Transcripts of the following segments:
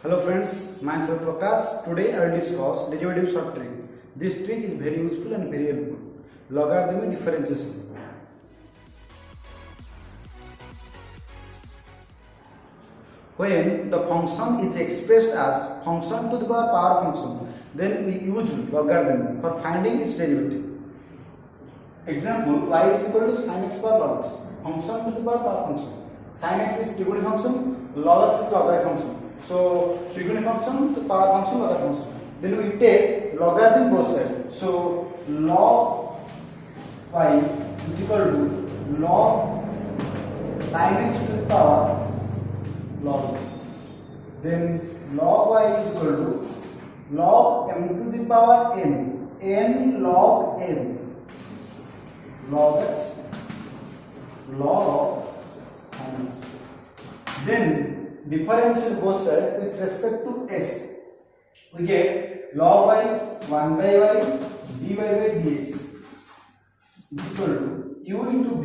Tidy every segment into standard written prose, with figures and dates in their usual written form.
Hello friends, myself Prakash. Today I will discuss derivative short trick. This trick is very useful and very helpful. Logarithmic differentiation. When the function is expressed as function to the power function, then we use logarithm for finding its derivative. Example: y is equal to sin x power log x. Function to the power function. Sin x is trigonometric function, log x is logarithmic function. So trigonometric function to power function, logarithmic function. Then we take logarithm both sides. So log y is equal to log sin x to the power log x. Then log y is equal to log m to the power n log m log x log of sin x. Then differentiate both sides with respect to s. We get log y 1 by y dy by dx is equal to u into b.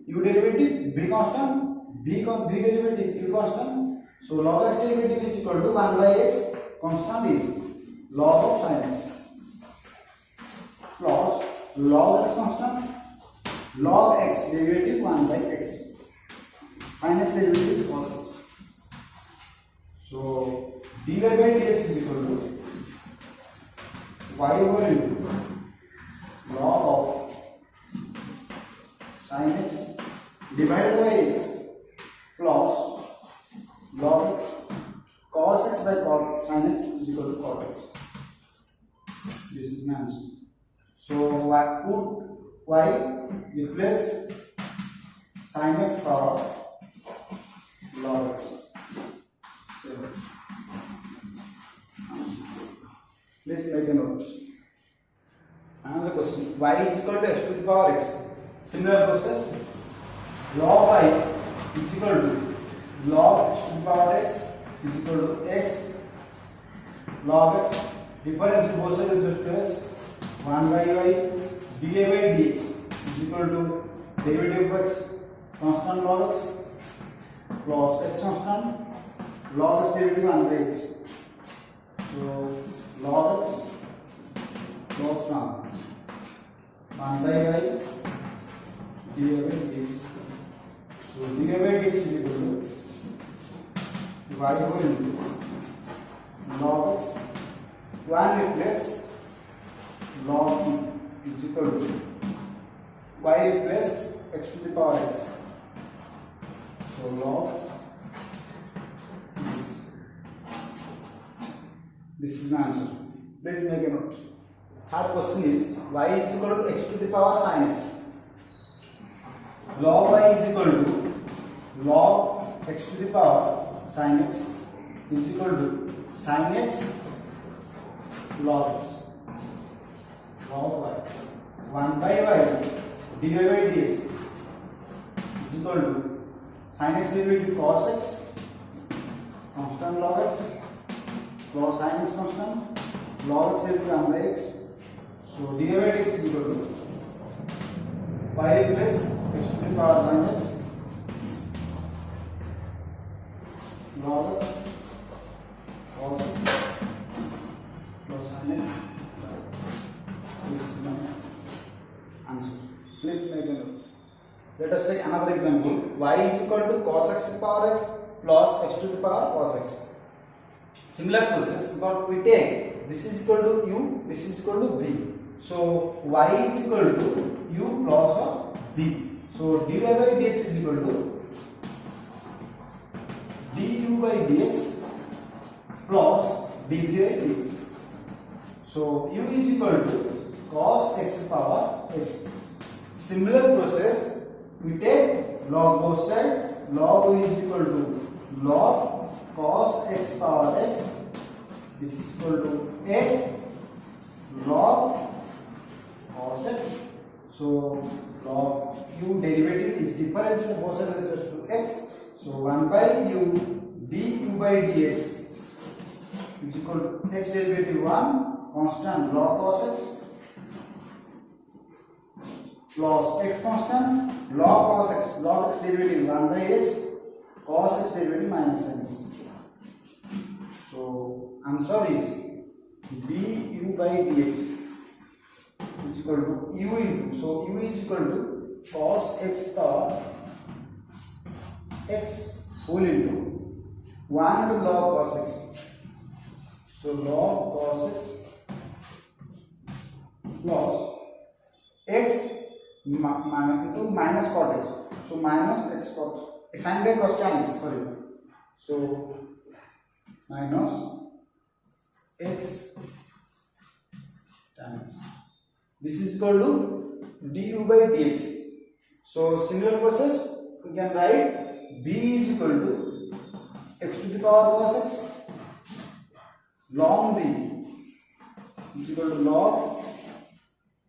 U derivative b constant, b derivative u constant. So log x derivative is equal to 1 by x constant is log of sin x plus log x constant log x derivative 1 by x. Sin x derivative is cos x. So dy by dx is equal to y over into log of sin x divided by x plus log x cos x by cos sin x is equal to cot x. This is my answer. So put y replace sin x power log x. Please make a note. Another question: y is equal to x to the power x. Similar process. Log y is equal to log x to the power x is equal to x log x. Difference both sides is just as 1 by y dy by dx is equal to derivative of x constant log x plus x constant log x derivative 1 by x. So log x plus 1 by y dy by dx. So dy by dx is equal to y over into log x 1 replace log is equal to y replace x to the power x. So log this is my answer. Please make a note. Third question is y is equal to x to the power sin x. Log y is equal to log x to the power sin x is equal to sin x log x log y 1 by y dy by dx is equal to sin x derivative cos x constant log x plus sin x constant log x derivative 1 by x. So dy by dx is equal to y replace x to the power sin x log x cos x plus sin x. This is my answer. Please make a note. Let us take another example. Y is equal to cos x to the power x plus x to the power cos x. Similar process, but we take this is equal to u, this is equal to b. So y is equal to u plus of b. So dy by dx is equal to du by dx plus dv by dx. So u is equal to cos x power x. Similar process, we take log both sides. Log u is equal to log cos x power x, which is equal to x log cos x. So log u derivative is differential both sides with respect to x. So 1 by u du by dx is equal to x derivative 1 constant log cos x plus x constant log cos x log x derivative 1 by x cos x derivative minus sin x. So So answer is du by dx is equal to u into, so u is equal to cos x power x whole into 1 into log cos x. So log cos x plus x into minus cot x. So minus x cot sin by cos tan x, sorry. So minus x tan x. This is equal to du by dx. So similar process we can write b is equal to x to the power cos x log b is equal to log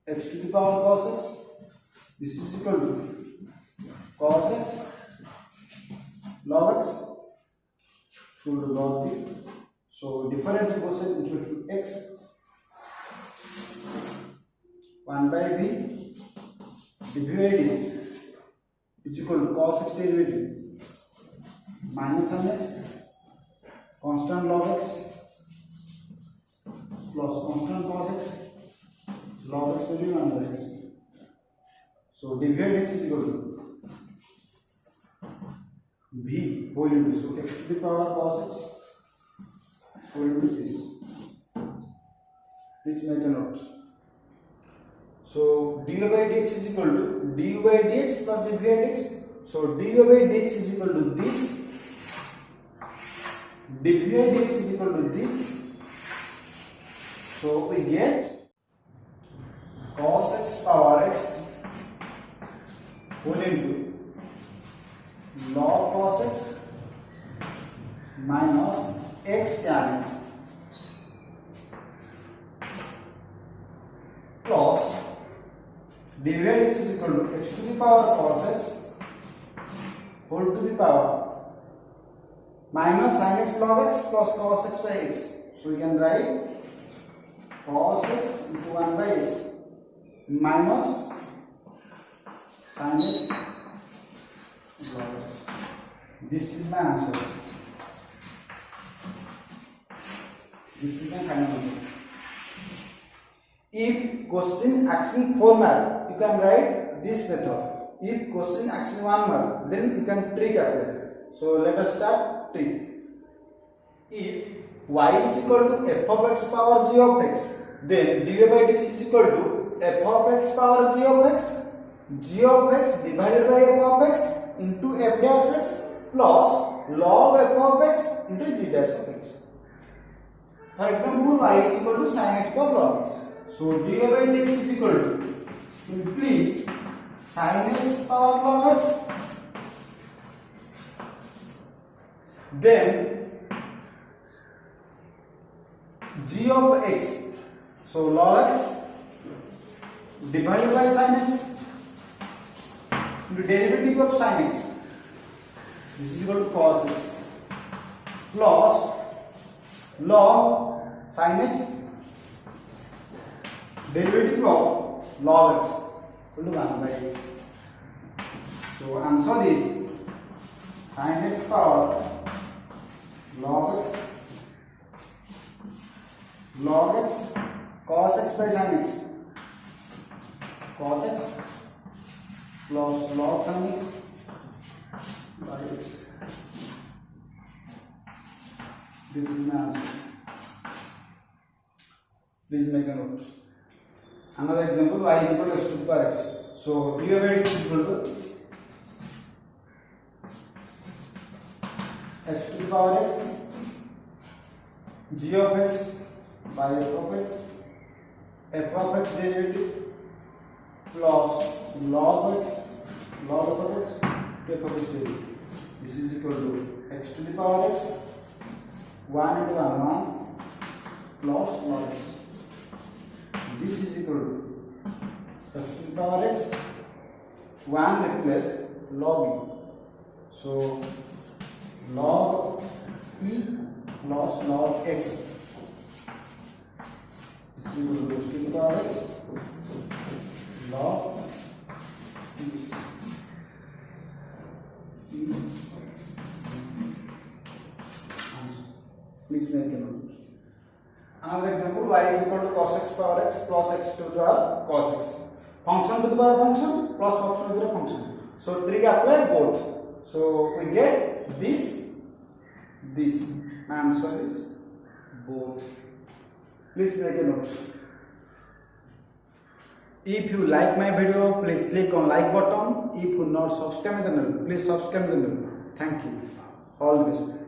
x to the power cos x. This is equal to cos x log x equal to log b. So differential process is equal to x 1 by b dv by dx is equal to cos x derivative minus sin x constant log x plus constant cos x log x derivative 1 by x. So dv by dx is equal to b whole into, so x to the power cos x whole into this. Please make a note. So du by dx is equal to du by dx plus dv by dx. So du by dx is equal to this, dv by dx is equal to this. So we get cos x power x whole into log cos x minus x tan x plus dv by dx is equal to x to the power cos x whole to the power minus sin x log x plus cos x by x. So we can write cos x into 1 by x minus sin x log x. This is my answer. This is my final answer. If question asking format, you can write this method. If question asking one word, then you can trick apply. So let us start trick. If y is equal to f of x power g of x, then dy by dx is equal to f of x power g of x divided by f of x into f dash x plus log f of x into g dash of x. For example, y is equal to sin x per log x. So dy by dx is equal to simply sin x power log x, then g of x, so log x divided by sin x into derivative of sin x, this is equal to cos x plus log sin x derivative of log x equal to 1 by x. So answer is sin x power log x cos x by sin x, cos x plus log sin x by x. This is my answer. Please make a note. Another example, y is equal to x to the power x. So dy by dx is equal to x to the power x g of x by f of x derivative plus log x log of x to f of x derivative. This is equal to x to the power x 1 into 1 plus log x. This is equal to x to the power x 1 replace log e. So log e plus log x. This is equal to x to the power x log e. Please Please make a note. Another example, y is equal to cos x power x plus x to the power cos x. Function to the power function plus function to the power function. So 3 apply both. So we get this. My answer is both. Please make a note. If you like my video, please click on like button. If you not subscribe my channel, please subscribe my channel. Thank you. All the best.